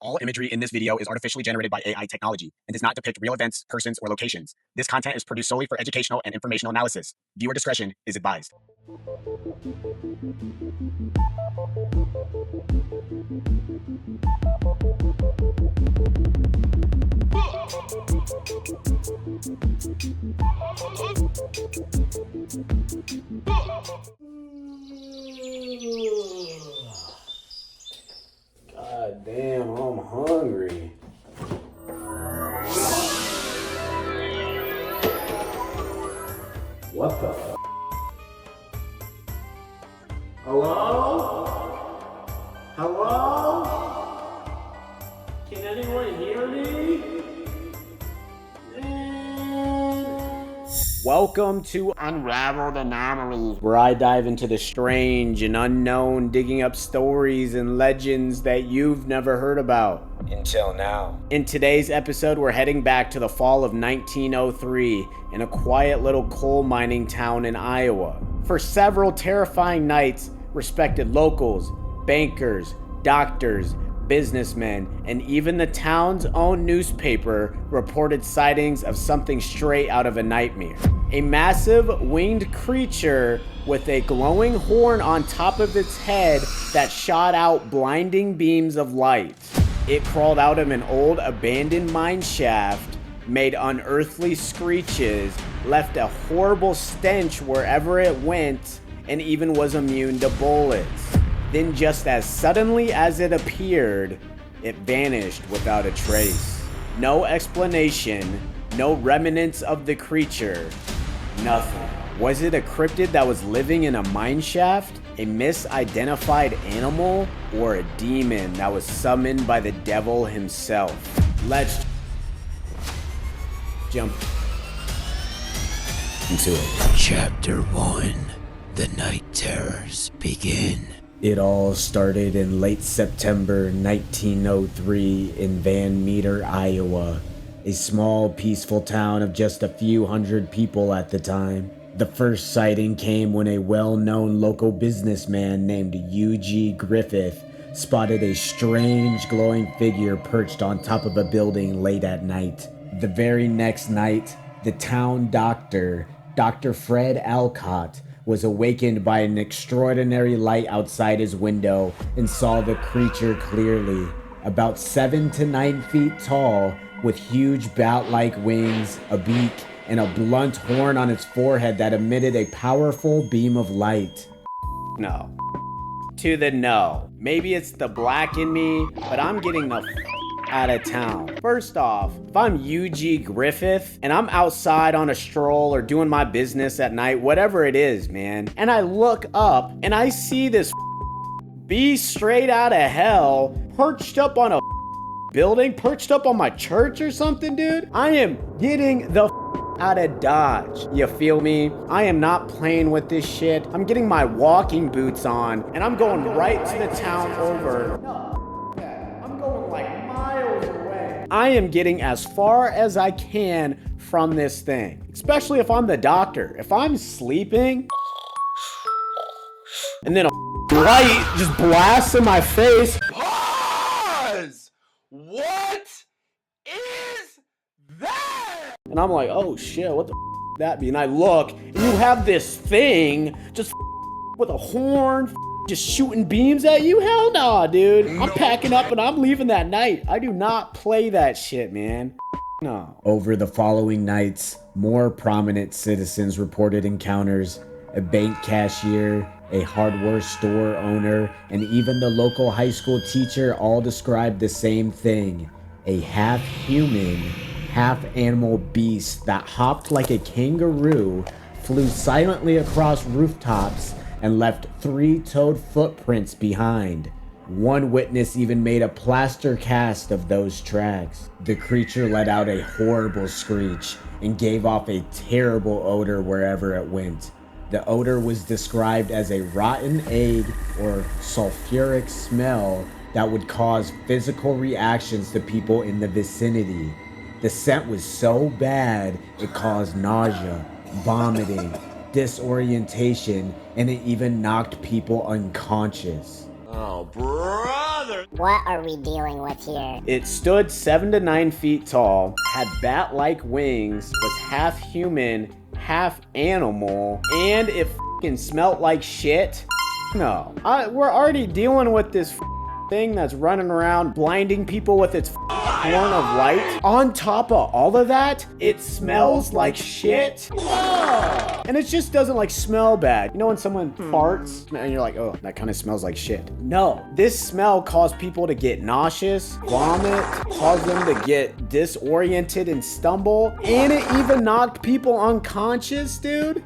All imagery in this video is artificially generated by AI technology and does not depict real events, persons, or locations. This content is produced solely for educational and informational analysis. Viewer discretion is advised. God damn, I'm hungry. What the f? Hello? Hello? Can anyone hear me? Welcome to Unraveled Anomalies, where I dive into the strange and unknown, digging up stories and legends that you've never heard about. Until now. In today's episode, we're heading back to the fall of 1903 in a quiet little coal mining town in Iowa. For several terrifying nights, respected locals, bankers, doctors, businessmen, and even the town's own newspaper reported sightings of something straight out of a nightmare. A massive winged creature with a glowing horn on top of its head that shot out blinding beams of light. It crawled out of an old abandoned mine shaft, made unearthly screeches, left a horrible stench wherever it went, and even was immune to bullets. Then just as suddenly as it appeared, it vanished without a trace. No explanation, no remnants of the creature, nothing. Was it a cryptid that was living in a mine shaft? A misidentified animal? Or a demon that was summoned by the devil himself? Let's jump into it. Chapter 1. The Night Terrors begin. It all started in late September 1903 in Van Meter, Iowa, a small, peaceful town of just a few hundred people at the time. The first sighting came when a well-known local businessman named U.G. Griffith spotted a strange glowing figure perched on top of a building late at night. The very next night, the town doctor, Dr. Fred Alcott, was awakened by an extraordinary light outside his window and saw the creature clearly. About 7 to 9 feet tall, with huge bat-like wings, a beak, and a blunt horn on its forehead that emitted a powerful beam of light. No. To the no. Maybe it's the black in me, but I'm getting the out of town. First off, if I'm UG Griffith and I'm outside on a stroll or doing my business at night, whatever it is, man, and I look up and I see this beast straight out of hell perched up on a building, perched up on my church or something, dude, I am getting the out of Dodge. You feel me? I am not playing with this shit. I'm getting my walking boots on and I'm going right to the town over. I'm going like miles away. I am getting as far as I can from this thing, especially if I'm the doctor. If I'm sleeping and then a light just blasts in my face. Pause! What is that? And I'm like, oh shit, what the that be? And I look, and you have this thing just with a horn just shooting beams at you? Hell nah, dude. I'm packing up and I'm leaving that night. I do not play that shit, man. No. Over the following nights, more prominent citizens reported encounters. A bank cashier, a hardware store owner, and even the local high school teacher all described the same thing. A half-human, half-animal beast that hopped like a kangaroo, flew silently across rooftops, and left 3-toed footprints behind. One witness even made a plaster cast of those tracks. The creature let out a horrible screech and gave off a terrible odor wherever it went. The odor was described as a rotten egg or sulfuric smell that would cause physical reactions to people in the vicinity. The scent was so bad it caused nausea, vomiting, disorientation, and it even knocked people unconscious. Oh, brother! What are we dealing with here? It stood 7 to 9 feet tall, had bat-like wings, was half human, half animal, and it f***ing smelled like shit. No, we're already dealing with this thing that's running around blinding people with its horn of light. On top of all of that, it smells like shit. Oh. And it just doesn't like smell bad. You know when someone farts and you're like, oh, that kind of smells like shit. No, this smell caused people to get nauseous, vomit, caused them to get disoriented and stumble, and it even knocked people unconscious, dude.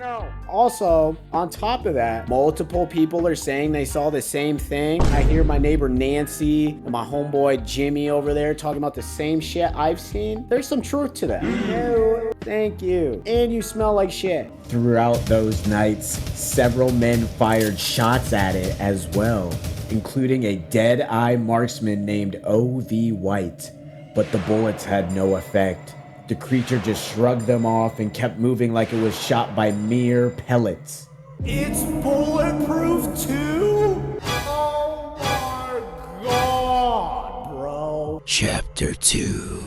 No. Also, on top of that, multiple people are saying they saw the same thing. I hear my neighbor Nancy and my homeboy Jimmy over there talking about the same shit I've seen. There's some truth to that. No, thank you. And you smell like shit. Throughout those nights, several men fired shots at it as well, including a dead-eye marksman named O.V. White, but the bullets had no effect. The creature just shrugged them off and kept moving like it was shot by mere pellets. It's bulletproof too? Oh my god, bro. Chapter 2.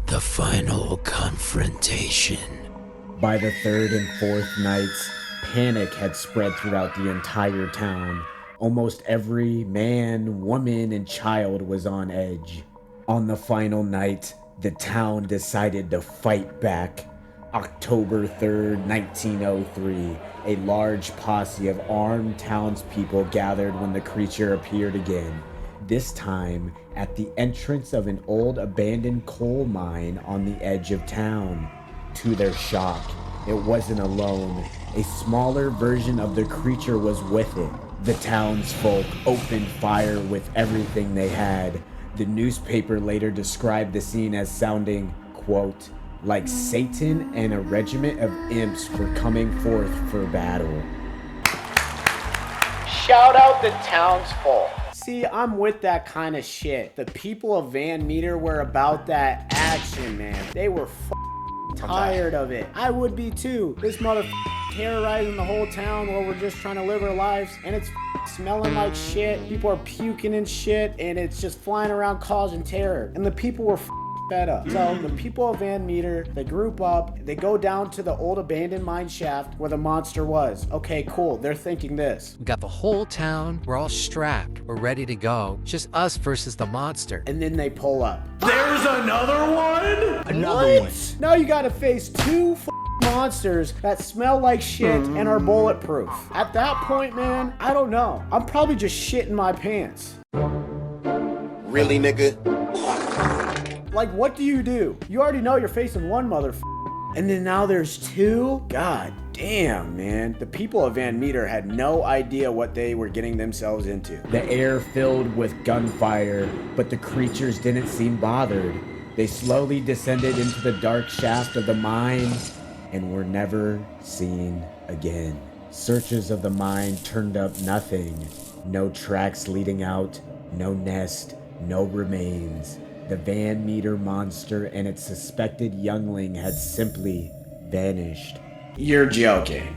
The Final Confrontation. By the third and fourth nights, panic had spread throughout the entire town. Almost every man, woman, and child was on edge. On the final night, the town decided to fight back. October 3rd, 1903, a large posse of armed townspeople gathered when the creature appeared again, this time at the entrance of an old abandoned coal mine on the edge of town. To their shock, it wasn't alone. A smaller version of the creature was with it. The townsfolk opened fire with everything they had. The newspaper later described the scene as sounding, quote, like Satan and a regiment of imps were coming forth for battle. Shout out the townsfolk. See, I'm with that kind of shit. The people of Van Meter were about that action, man. They were tired of it. I would be too. This mother terrorizing the whole town while we're just trying to live our lives, and it's smelling like shit. People are puking and shit, and it's just flying around causing terror. And the people were fed up. So the people of Van Meter, they group up, they go down to the old abandoned mine shaft where the monster was. Okay, cool. They're thinking this. We got the whole town. We're all strapped. We're ready to go. It's just us versus the monster. And then they pull up. There's another one? Another one. Now you gotta face two monsters that smell like shit and are bulletproof. At that point, man, I don't know. I'm probably just shitting my pants. Really, nigga? Like, what do? You already know you're facing one motherfucker, and then now there's two? God damn, man. The people of Van Meter had no idea what they were getting themselves into. The air filled with gunfire, but the creatures didn't seem bothered. They slowly descended into the dark shaft of the mine and were never seen again. Searchers of the mine turned up nothing. No tracks leading out, no nest, no remains. The Van Meter monster and its suspected youngling had simply vanished. You're joking.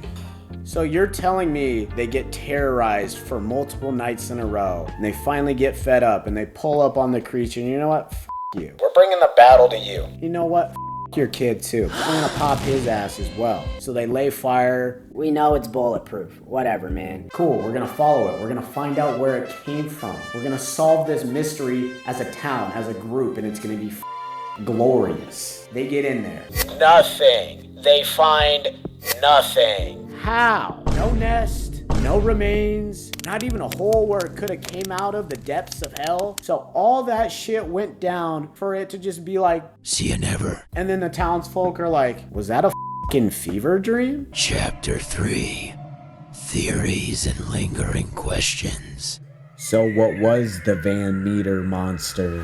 So you're telling me they get terrorized for multiple nights in a row, and they finally get fed up, and they pull up on the creature, and you know what? F you. We're bringing the battle to you. You know what? Your kid too. I'm gonna pop his ass as well. So they lay fire. We know it's bulletproof. Whatever, man. Cool, we're gonna follow it. We're gonna find out where it came from. We're gonna solve this mystery as a town, as a group, and it's gonna be glorious. They get in there. Nothing. They find nothing. How? No nest, no remains, not even a hole where it could have came out of the depths of hell. So all that shit went down for it to just be like, See you never. and then the townsfolk are like, was that a fucking fever dream? Chapter 3. Theories and lingering questions. So what was the Van Meter monster?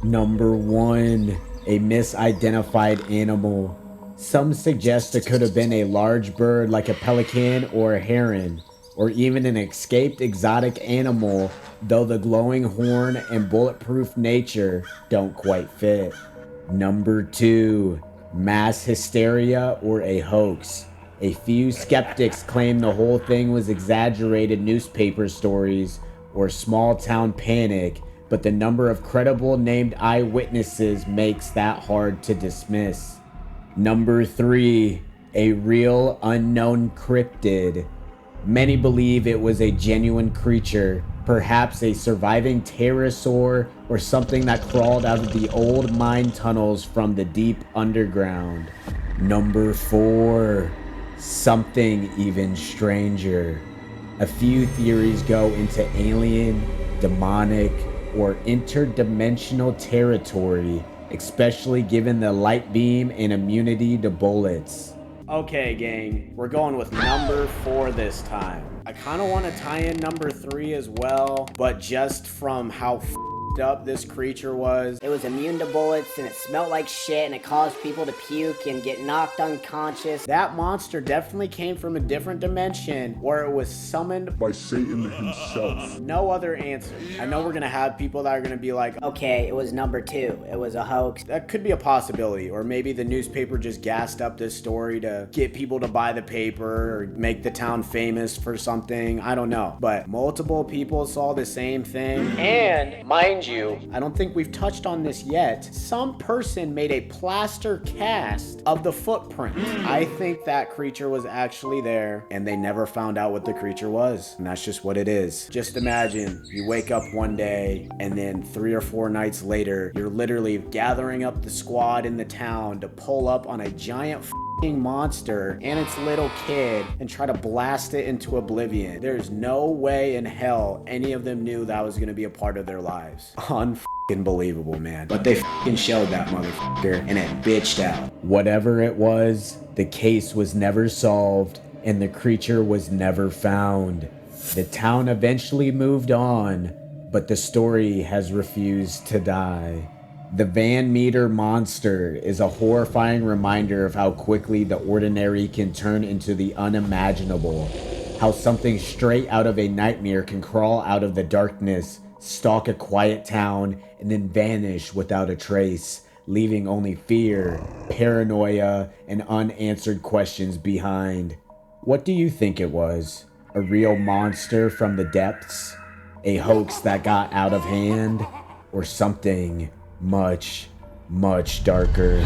Number 1, a misidentified animal. Some suggest it could have been a large bird like a pelican or a heron, or even an escaped exotic animal, though the glowing horn and bulletproof nature don't quite fit. Number 2, mass hysteria or a hoax. A few skeptics claim the whole thing was exaggerated newspaper stories or small town panic, but the number of credible named eyewitnesses makes that hard to dismiss. Number 3, a real unknown cryptid. Many believe it was a genuine creature, perhaps a surviving pterosaur or something that crawled out of the old mine tunnels from the deep underground. Number 4, something even stranger. A few theories go into alien, demonic, or interdimensional territory, especially given the light beam and immunity to bullets. Okay, gang, we're going with number 4 this time. I kind of want to tie in number 3 as well, but just from how f***ed up this creature was. It was immune to bullets and it smelled like shit and it caused people to puke and get knocked unconscious. That monster definitely came from a different dimension where it was summoned by Satan himself. No other answer. I know we're gonna have people that are gonna be like, okay, it was number 2. It was a hoax. That could be a possibility, or maybe the newspaper just gassed up this story to get people to buy the paper or make the town famous for something. I don't know. But multiple people saw the same thing. And mind you, I don't think we've touched on this yet. Some person made a plaster cast of the footprint. I think that creature was actually there and they never found out what the creature was. And that's just what it is. Just imagine you wake up one day and then 3 or 4 nights later, you're literally gathering up the squad in the town to pull up on a giant monster and its little kid and try to blast it into oblivion. There's no way in hell any of them knew that was going to be a part of their lives. Unbelievable, man. But they showed that motherfucker and it bitched out. Whatever it was, the case was never solved and the creature was never found. The town eventually moved on, but the story has refused to die. The Van Meter monster is a horrifying reminder of how quickly the ordinary can turn into the unimaginable. How something straight out of a nightmare can crawl out of the darkness, stalk a quiet town, and then vanish without a trace, leaving only fear, paranoia, and unanswered questions behind. What do you think it was? A real monster from the depths? A hoax that got out of hand? Or something much, much darker?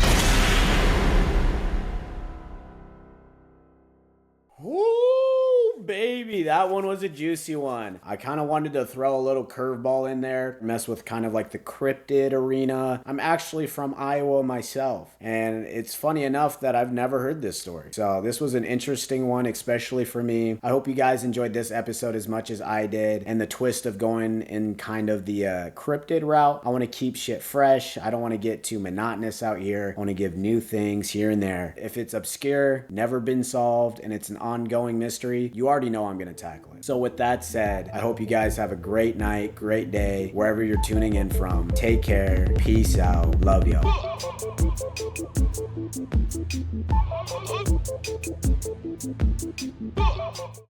Ooh, baby, that one was a juicy one. I kind of wanted to throw a little curveball in there, mess with kind of like the cryptid arena. I'm actually from Iowa myself, and it's funny enough that I've never heard this story. So this was an interesting one, especially for me. I hope you guys enjoyed this episode as much as I did, and the twist of going in kind of the cryptid route. I want to keep shit fresh. I don't want to get too monotonous out here. I want to give new things here and there. If it's obscure, never been solved, and it's an ongoing mystery, you already know I'm going to tackle it. So with that said, I hope you guys have a great night, great day, wherever you're tuning in from. Take care. Peace out. Love y'all.